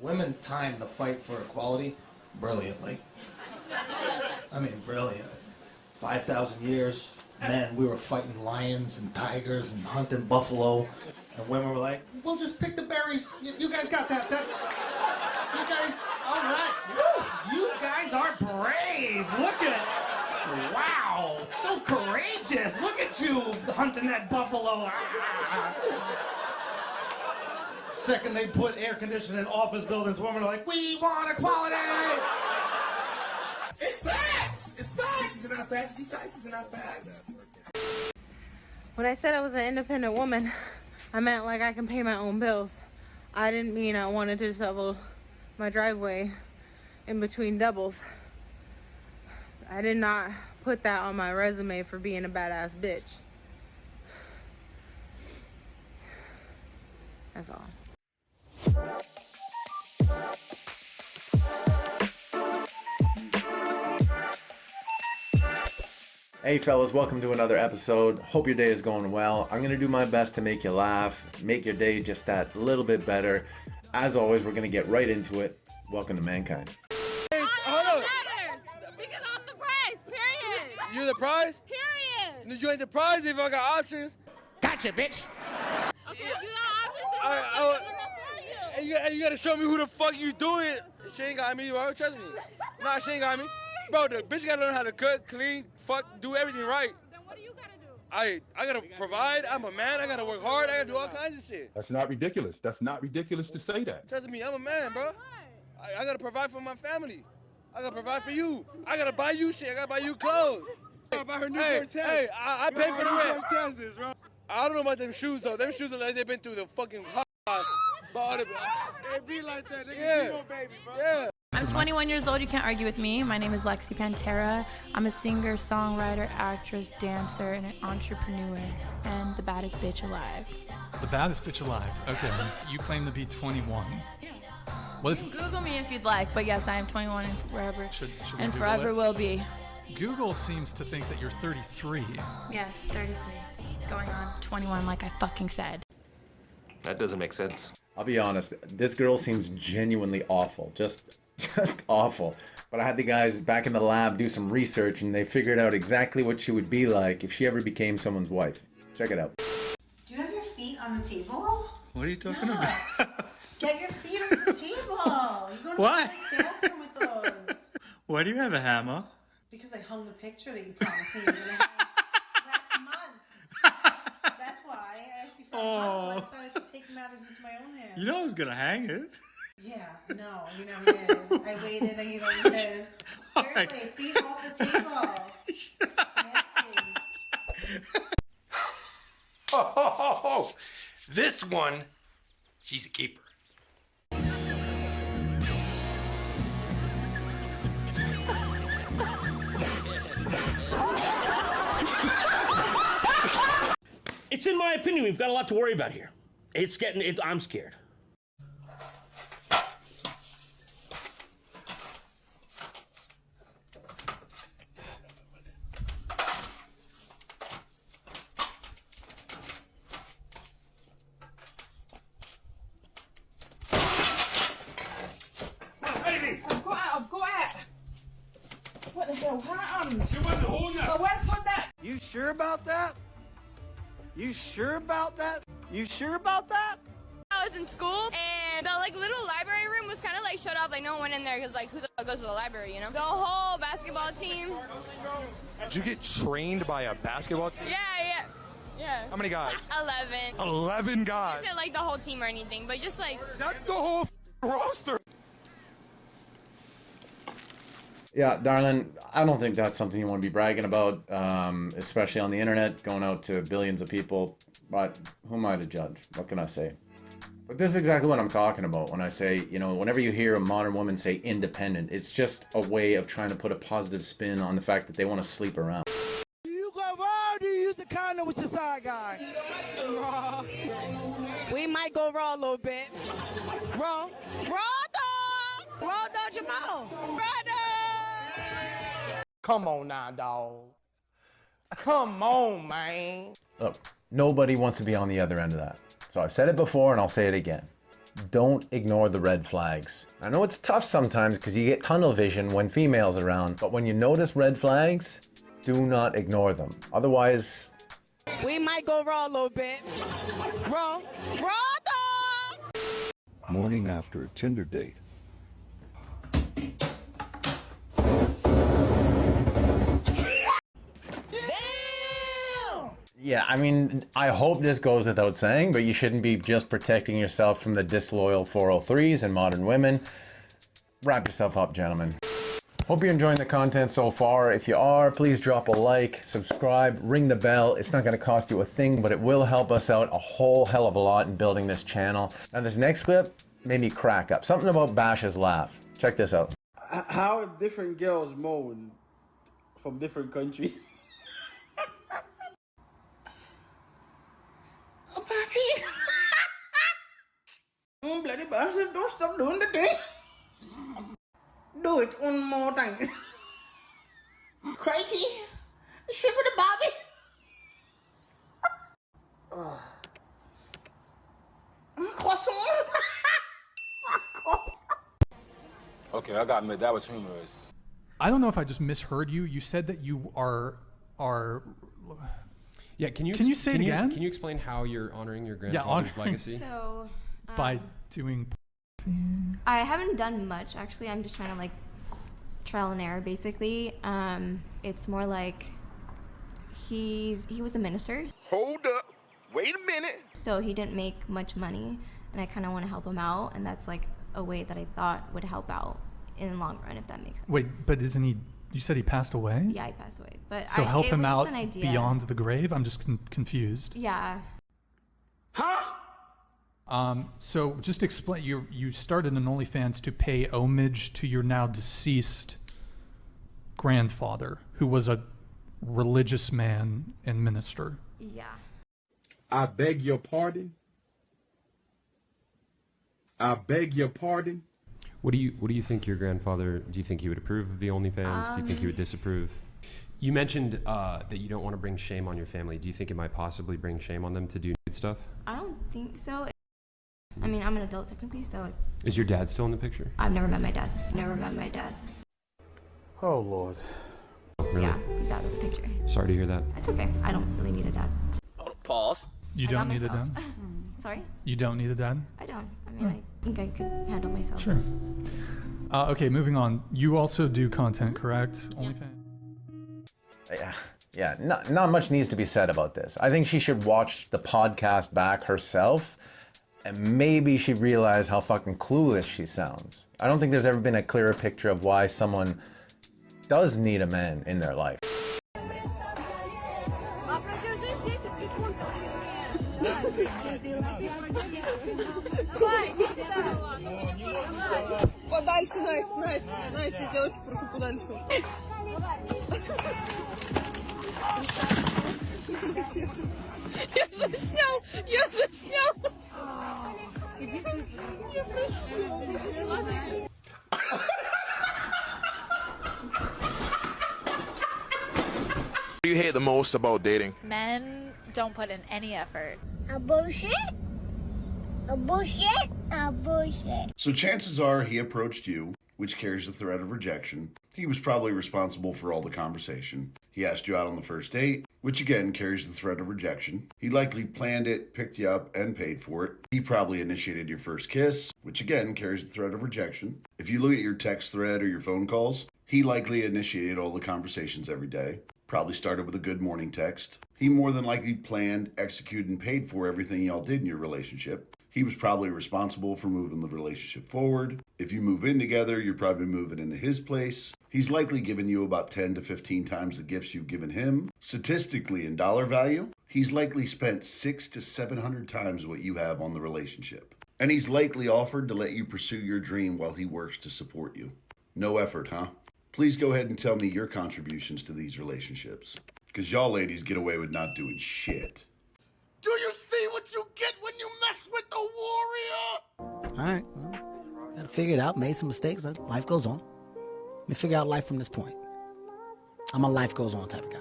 Women timed the fight for equality brilliantly. I mean, brilliant. 5,000 years, men, we were fighting lions and tigers and hunting buffalo. And women were like, we'll just pick the berries. You guys got that. That's, you guys, all right. Woo, you guys are brave. Look at, wow, so courageous. Look at you hunting that buffalo. Ah. Second they put air conditioning in office buildings, women are like, we want equality. It's facts! It's facts! It's not facts. These facts is not facts. When I said I was an independent woman, I meant like I can pay my own bills. I didn't mean I wanted to shovel my driveway in between doubles. I did not put that on my resume for being a badass bitch. That's all. Hey fellas, welcome to another episode. Hope your day is going well. I'm going to do my best to make you laugh, make your day just that little bit better. As always, we're going to get right into it. Welcome to Mankind. Hey, hold on. Because I'm the prize, period. You the prize? Period. You ain't the prize if I got options. Gotcha, bitch. Okay, if you got options, then You gotta show me who the fuck you doing. She ain't got me, bro. Trust me. Nah, she ain't got me. Bro, the bitch gotta learn how to cook, clean, fuck, do everything right. Then what do you gotta do? I gotta provide. I'm a man. I gotta work hard. I gotta do all kinds of shit. That's not ridiculous. That's not ridiculous to say that. Trust me, I'm a man, bro. I gotta provide for my family. I gotta provide for you. I gotta buy you shit. I gotta buy you clothes. About her new Hey, I pay for the rent. Cortezes, bro. I don't know about them shoes though. Them shoes are like they've been through the fucking hot. It be like that, nigga. Yeah. You know, baby, bro. Yeah. I'm 21 years old, you can't argue with me. My name is Lexi Pantera. I'm a singer, songwriter, actress, dancer, and an entrepreneur, and the baddest bitch alive. The baddest bitch alive. Okay, you claim to be 21. What if You can Google me if you'd like, but yes, I am 21 and forever, should we and Google forever it? will be. Google seems to think that you're 33. Yes, 33, going on 21 like I fucking said. That doesn't make sense. I'll be honest, this girl seems genuinely awful. Just awful. But I had the guys back in the lab do some research and they figured out exactly what she would be like if she ever became someone's wife. Check it out. Do you have your feet on the table? What are you talking about? Get your feet on the table. You go to What? the bathroom with those. Why do you have a hammer? Because I hung the picture that you promised me you were going to hang last month. That's why I asked you for a month, so I decided to take matters into my own hands. You know I was gonna hang it. Yeah, no, you never did. I waited and you never did. Seriously, feet off the table. Nasty. Oh, this one, she's a keeper. It's in my opinion, we've got a lot to worry about here. I'm scared. I've got it. What the hell happened? She wasn't holding that. But where's that? You sure about that? You sure about that? You sure about that? I was in school, and the little library room was kind of shut off. No one went in there because who the fuck goes to the library, you know? The whole basketball team. Did you get trained by a basketball team? Yeah. How many guys? 11. 11 guys. Not the whole team or anything, but just That's the whole roster. Yeah, darling, I don't think that's something you want to be bragging about, especially on the internet, going out to billions of people. But who am I to judge? What can I say? But this is exactly what I'm talking about when I say, whenever you hear a modern woman say independent, it's just a way of trying to put a positive spin on the fact that they want to sleep around. Do you go raw or do you use the condom with your side guy? Raw. We might go raw a little bit. Raw. Raw dog. Raw dog Jamal. Raw dog. Come on now, dog. Come on, man. Look, nobody wants to be on the other end of that. So I've said it before and I'll say it again. don't ignore the red flags. I know it's tough sometimes because you get tunnel vision when females around, but when you notice red flags, do not ignore them. Otherwise, We might go raw a little bit. Raw. Raw dog! Morning after a Tinder date. yeah, I mean, I hope this goes without saying, but you shouldn't be just protecting yourself from the disloyal 403s and modern women. Wrap yourself up, gentlemen. Hope you're enjoying the content so far. If you are, please drop a like, subscribe, ring the bell. It's not going to cost you a thing, but it will help us out a whole hell of a lot in building this channel. Now, this next clip made me crack up. Something about Bash's laugh. Check this out. How different girls moan from different countries. Oh, papi. Oh, bloody bastard, don't stop doing the thing. Do it one more time. Crikey. Ship with the Bobby. Croissant. Okay, I gotta admit, that was humorous. I don't know if I just misheard you. You said that you are. Yeah, can you say it again? Can you explain how you're honoring your grandfather's legacy? So, by doing. I haven't done much actually. I'm just trying to like trial and error basically. It's more like he was a minister. Hold up. Wait a minute. So he didn't make much money, and I kind of want to help him out, and that's like a way that I thought would help out in the long run, if that makes sense. Wait, but isn't he? You said he passed away? Yeah, he passed away. But so help him out idea. Beyond the grave. I'm just confused. Yeah. Huh? So just explain. You started an OnlyFans to pay homage to your now deceased grandfather, who was a religious man and minister. Yeah. I beg your pardon. I beg your pardon. What do you think your grandfather? Do you think he would approve of the OnlyFans? Do you think he would disapprove? You mentioned that you don't want to bring shame on your family. Do you think it might possibly bring shame on them to do nude stuff? I don't think so. I mean, I'm an adult technically, so. Is your dad still in the picture? I've never met my dad. Never met my dad. Oh, Lord. Really? Yeah, he's out of the picture. Sorry to hear that. It's okay. I don't really need a dad. Pause. You don't need a dad? Sorry? You don't need a dad? I don't. I mean, I think I could handle myself. Sure. Okay, moving on. You also do content, correct? Yeah. OnlyFans? Yeah, not much needs to be said about this. I think she should watch the podcast back herself, and maybe she'd realize how fucking clueless she sounds. I don't think there's ever been a clearer picture of why someone does need a man in their life. Подальше, Настя, девочка, просто подальше. Я заснял. What do you hate the most about dating? Men don't put in any effort. A bullshit? A bullshit? A bullshit. So chances are he approached you, which carries the threat of rejection. He was probably responsible for all the conversation. He asked you out on the first date, which again carries the threat of rejection. He likely planned it, picked you up, and paid for it. He probably initiated your first kiss, which again carries the threat of rejection. If you look at your text thread or your phone calls, he likely initiated all the conversations every day. Probably started with a good morning text. He more than likely planned, executed, and paid for everything y'all did in your relationship. He was probably responsible for moving the relationship forward. If you move in together, you're probably moving into his place. He's likely given you about 10 to 15 times the gifts you've given him. Statistically, in dollar value, he's likely spent 600 to 700 times what you have on the relationship. And he's likely offered to let you pursue your dream while he works to support you. No effort, huh? Please go ahead and tell me your contributions to these relationships. Because y'all ladies get away with not doing shit. Do you see what you get when you mess with the warrior? All right. Well, gotta figure it out. Made some mistakes. Life goes on. Let me figure out life from this point. I'm a life goes on type of guy.